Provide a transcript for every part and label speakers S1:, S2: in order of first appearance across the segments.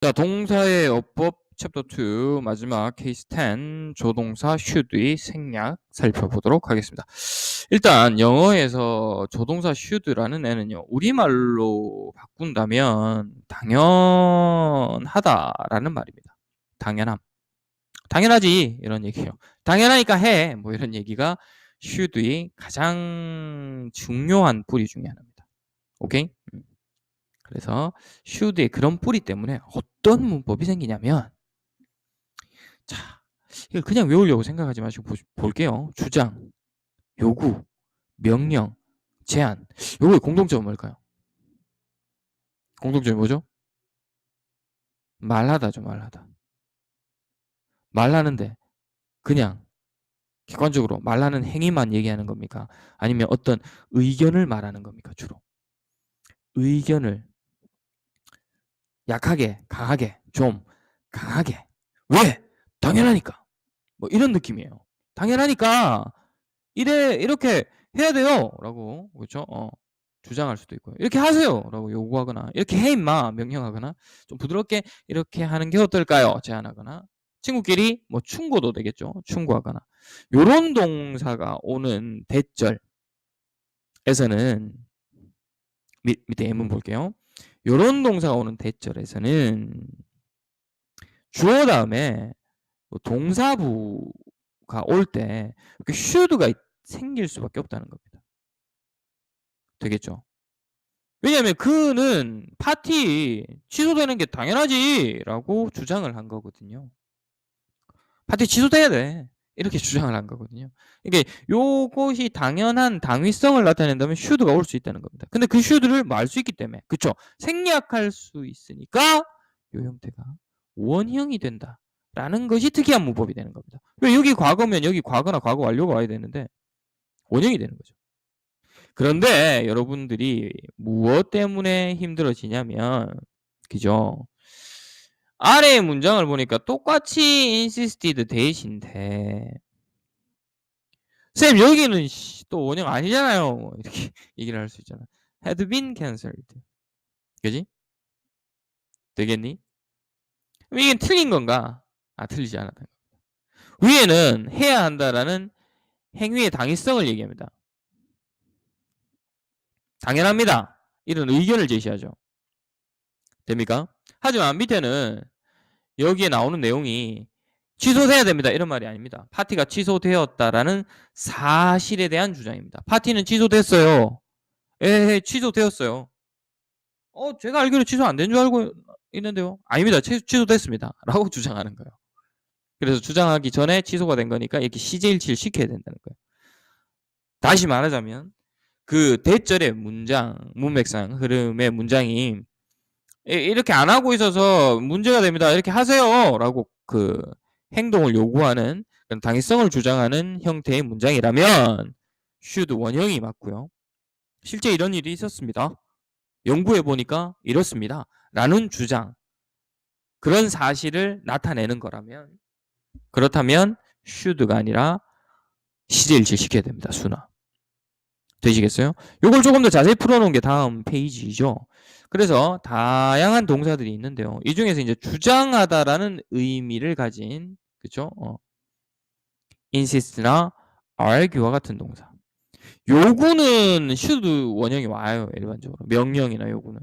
S1: 자, 동사의 어법 챕터 2 마지막 케이스 10 조동사 should의 생략 살펴보도록 하겠습니다. 일단 영어에서 조동사 should라는 애는요, 우리말로 바꾼다면 당연하다라는 말입니다. 당연함. 당연하지 이런 얘기예요. 당연하니까 해 뭐 이런 얘기가 should의 가장 중요한 뿌리 중에 하나입니다. 오케이? 그래서 should의 그런 뿌리 때문에 어떤 문법이 생기냐면, 자, 이걸 그냥 외우려고 생각하지 마시고 볼게요. 주장, 요구, 명령, 제한. 요거의 공통점은 뭘까요? 공통점이 뭐죠? 말하다죠, 말하다. 말하는데 그냥 객관적으로 말하는 행위만 얘기하는 겁니까? 아니면 어떤 의견을 말하는 겁니까? 주로 의견을 약하게, 강하게, 좀 강하게. 왜? 당연하니까. 뭐 이런 느낌이에요. 당연하니까 이렇게 해야 돼요라고, 그렇죠? 주장할 수도 있고요. 이렇게 하세요라고 요구하거나, 이렇게 해 임마 명령하거나, 좀 부드럽게 이렇게 하는 게 어떨까요? 제안하거나, 친구끼리 뭐 충고도 되겠죠. 충고하거나. 요런 동사가 오는 대절에서는 밑에 예문 볼게요. 요런 동사가 오는 대절에서는 주어 다음에 동사부가 올 때 should가 생길 수밖에 없다는 겁니다. 되겠죠? 왜냐하면 그는 파티 취소되는 게 당연하지라고 주장을 한 거거든요. 파티 취소돼야 돼. 이렇게 주장을 한 거거든요. 이게 요것이 당연한 당위성을 나타낸다면 should가 올 수 있다는 겁니다. 근데 그 should를 알 수 있기 때문에, 그쵸? 생략할 수 있으니까 요 형태가 원형이 된다라는 것이 특이한 문법이 되는 겁니다. 왜 여기 과거면 여기 과거나 과거 완료가 와야 되는데 원형이 되는 거죠. 그런데 여러분들이 무엇 때문에 힘들어지냐면, 그죠? 아래의 문장을 보니까 똑같이 insisted 대신데, 쌤 여기는 또 원형 아니잖아요. 이렇게 얘기를 할 수 있잖아. had been cancelled. 그지? 되겠니? 이게 틀린 건가? 틀리지 않았다. 위에는 해야 한다라는 행위의 당위성을 얘기합니다. 당연합니다. 이런 의견을 제시하죠. 됩니까? 하지만 밑에는 여기에 나오는 내용이 취소돼야 됩니다 이런 말이 아닙니다. 파티가 취소되었다라는 사실에 대한 주장입니다. 파티는 취소됐어요. 취소되었어요. 제가 알기로 취소 안 된 줄 알고 있는데요. 아닙니다. 취소됐습니다 라고 주장하는 거예요. 그래서 주장하기 전에 취소가 된 거니까 이렇게 시제일치를 시켜야 된다는 거예요. 다시 말하자면 그 대절의 문장, 문맥상 흐름의 문장이 이렇게 안 하고 있어서 문제가 됩니다. 이렇게 하세요 라고 그 행동을 요구하는, 당위성을 주장하는 형태의 문장이라면 should 원형이 맞고요. 실제 이런 일이 있었습니다. 연구해 보니까 이렇습니다 라는 주장, 그런 사실을 나타내는 거라면, 그렇다면 should가 아니라 시제일치 시켜야 됩니다. 순화. 되시겠어요? 이걸 조금 더 자세히 풀어놓은 게 다음 페이지죠. 그래서 다양한 동사들이 있는데요. 이 중에서 이제 주장하다라는 의미를 가진, 그쵸? insist나 argue와 같은 동사. 요구는 should 원형이 와요. 일반적으로. 명령이나 요구는.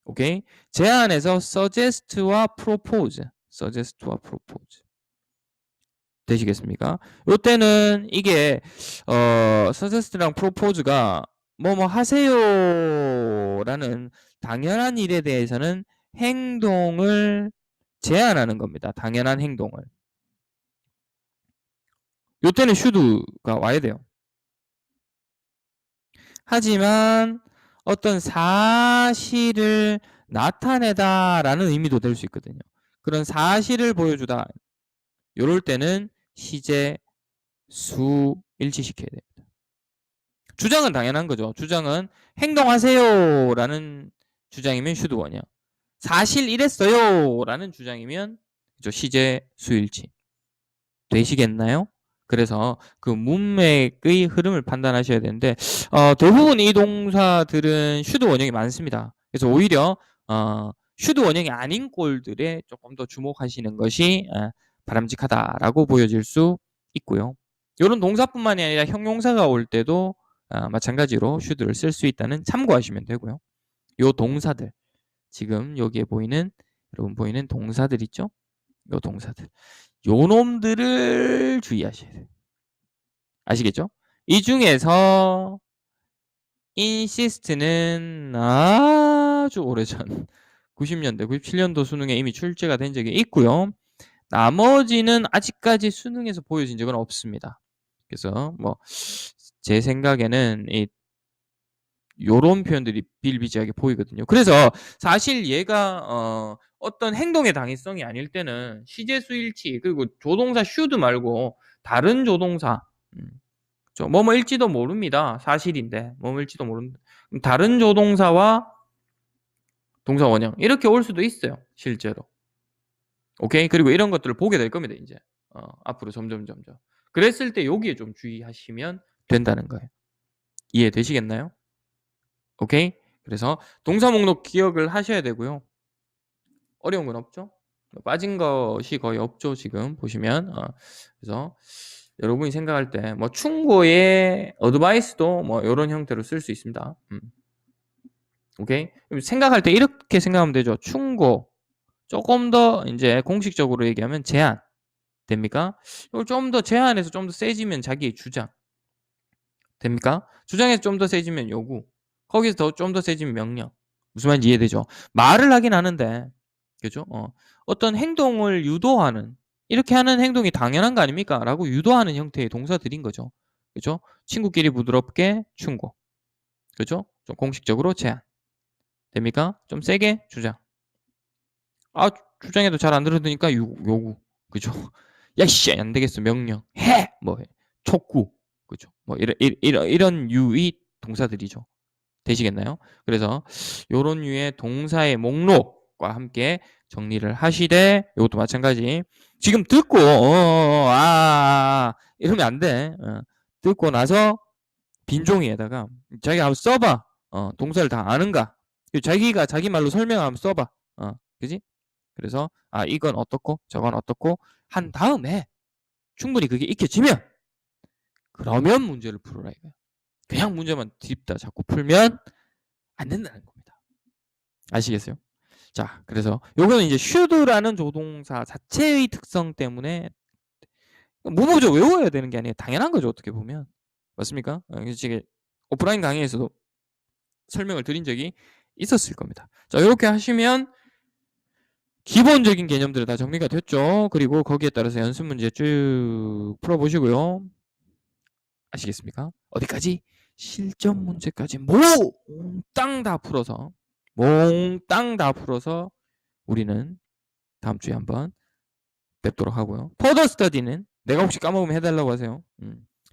S1: 오케이? 제안에서 suggest와 propose. suggest와 propose. 되시겠습니까? 요때는 이게 suggest랑 propose가 뭐뭐 하세요라는 당연한 일에 대해서는 행동을 제안하는 겁니다. 당연한 행동을. 요때는 should가 와야 돼요. 하지만 어떤 사실을 나타내다라는 의미도 될 수 있거든요. 그런 사실을 보여주다. 요럴 때는 시제, 수 일치시켜야 됩니다. 주장은 당연한 거죠. 주장은 행동하세요라는 주장이면 should 원형. 사실 이랬어요라는 주장이면 시제, 수 일치. 되시겠나요? 그래서 그 문맥의 흐름을 판단하셔야 되는데, 대부분 이 동사들은 should 원형이 많습니다. 그래서 오히려 슈드 원형이 아닌 꼴들에 조금 더 주목하시는 것이 바람직하다라고 보여질 수 있고요. 이런 동사뿐만이 아니라 형용사가 올 때도 마찬가지로 슈드를 쓸 수 있다는 참고하시면 되고요. 요 동사들 지금 여기에 보이는 여러분 보이는 동사들 있죠? 요 동사들 요 놈들을 주의하셔야 돼요. 아시겠죠? 이 중에서 insist는 아주 오래전 90년대, 97년도 수능에 이미 출제가 된 적이 있고요. 나머지는 아직까지 수능에서 보여진 적은 없습니다. 그래서 뭐 제 생각에는 요런 표현들이 비일비재하게 보이거든요. 그래서 사실 얘가 어떤 행동의 당위성이 아닐 때는 시제수일치 그리고 조동사 should 말고 다른 조동사 뭐뭐일지도 모릅니다. 사실인데 뭐뭐일지도 모른다. 다른 조동사와 동사 원형 이렇게 올 수도 있어요. 실제로. 오케이? 그리고 이런 것들을 보게 될 겁니다. 이제 앞으로 점점. 그랬을 때 여기에 좀 주의하시면 된다는 거예요. 이해되시겠나요? 오케이? 그래서 동사 목록 기억을 하셔야 되고요. 어려운 건 없죠? 빠진 것이 거의 없죠. 지금 보시면 그래서 여러분이 생각할 때 뭐 충고의 어드바이스도 뭐 이런 형태로 쓸 수 있습니다. 오케이? 생각할 때 이렇게 생각하면 되죠. 충고 조금 더 이제 공식적으로 얘기하면 제안 됩니까? 이걸 좀 더 제안해서 좀 더 세지면 자기의 주장 됩니까? 주장에서 좀 더 세지면 요구 거기서 좀 더 세지면 명령 무슨 말인지 이해되죠? 말을 하긴 하는데 그죠? 어떤 행동을 유도하는 이렇게 하는 행동이 당연한 거 아닙니까? 라고 유도하는 형태의 동사들인 거죠. 그죠? 친구끼리 부드럽게 충고 그죠? 좀 공식적으로 제안 됩니까? 좀 세게 주장 주장해도 잘 안 들어주니까 요구 그죠? 야씨 안 되겠어 명령 해 뭐 촉구 그죠? 뭐 이런 유의 동사들이죠. 되시겠나요? 그래서 요런 류의 동사의 목록과 함께 정리를 하시되 이것도 마찬가지 지금 듣고 이러면 안 돼. 듣고 나서 빈 종이에다가 자기가 한번 써봐. 동사를 다 아는가? 자기가 자기 말로 설명하면 써봐. 그지? 그래서 이건 어떻고 저건 어떻고 한 다음에 충분히 그게 익혀지면 그러면 문제를 풀어라 이거야. 그냥 문제만 뒤집다 자꾸 풀면 안 된다는 겁니다. 아시겠어요? 자, 그래서 요거는 이제 should라는 조동사 자체의 특성 때문에 무모조 외워야 되는 게 아니에요. 당연한 거죠. 어떻게 보면. 맞습니까? 지금 오프라인 강의에서도 설명을 드린 적이 있었을 겁니다. 자, 이렇게 하시면 기본적인 개념들이 다 정리가 됐죠. 그리고 거기에 따라서 연습 문제 쭉 풀어보시고요. 아시겠습니까? 어디까지? 실전 문제까지 몽땅 다 풀어서 우리는 다음 주에 한번 뵙도록 하고요. 퍼더 스터디는 내가 혹시 까먹으면 해달라고 하세요.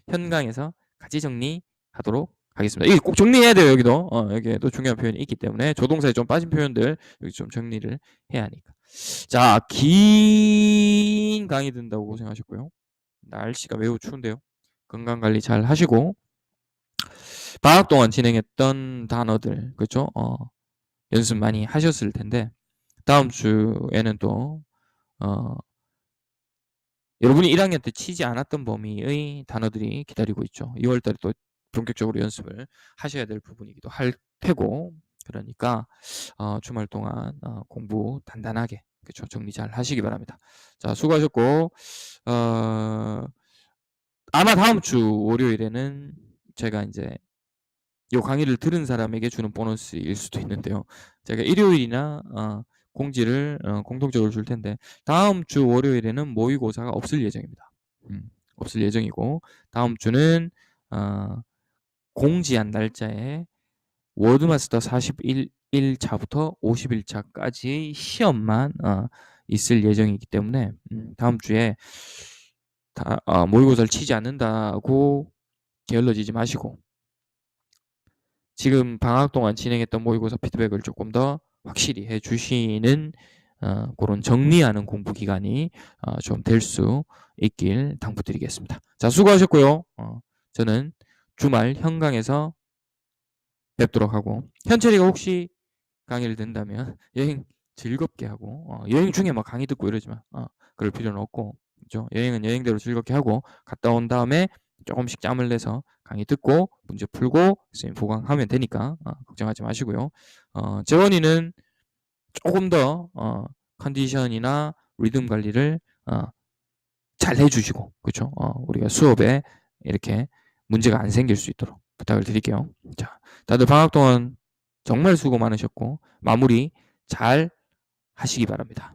S1: 현강에서 같이 정리하도록 하겠습니다. 이게 꼭 정리해야 돼요. 여기도 여기에도 중요한 표현이 있기 때문에 조동사에 좀 빠진 표현들 여기 좀 정리를 해야 하니까. 자, 긴 강의 듣는다고 고생하셨고요. 날씨가 매우 추운데요. 건강관리 잘 하시고 방학 동안 진행했던 단어들 그렇죠? 연습 많이 하셨을 텐데 다음 주에는 또 여러분이 1학년 때 치지 않았던 범위의 단어들이 기다리고 있죠. 2월 달에 또 본격적으로 연습을 하셔야 될 부분이기도 할 테고 그러니까 주말 동안 공부 단단하게 그렇죠. 정리 잘 하시기 바랍니다. 자, 수고하셨고 아마 다음 주 월요일에는 제가 이제 이 강의를 들은 사람에게 주는 보너스일 수도 있는데요. 제가 일요일이나 공지를 공통적으로 줄 텐데 다음 주 월요일에는 모의고사가 없을 예정입니다. 없을 예정이고 다음 주는 공지한 날짜에 워드마스터 41일차부터 50일차까지의 시험만 있을 예정이기 때문에 다음 주에 모의고사를 치지 않는다고 게을러지지 마시고 지금 방학 동안 진행했던 모의고사 피드백을 조금 더 확실히 해주시는 그런 정리하는 공부 기간이 좀 될 수 있길 당부드리겠습니다. 자, 수고하셨고요. 저는 주말 현강에서 뵙도록 하고 현철이가 혹시 강의를 듣는다면 여행 즐겁게 하고 여행 중에 막 강의 듣고 이러지 마. 그럴 필요는 없고, 그죠? 여행은 여행대로 즐겁게 하고 갔다 온 다음에 조금씩 짬을 내서 강의 듣고 문제 풀고 선생님 보강하면 되니까 걱정하지 마시고요. 재원이는 조금 더 컨디션이나 리듬 관리를 잘 해주시고, 그렇죠? 우리가 수업에 이렇게 문제가 안 생길 수 있도록 부탁을 드릴게요. 자, 다들 방학 동안 정말 수고 많으셨고 마무리 잘 하시기 바랍니다.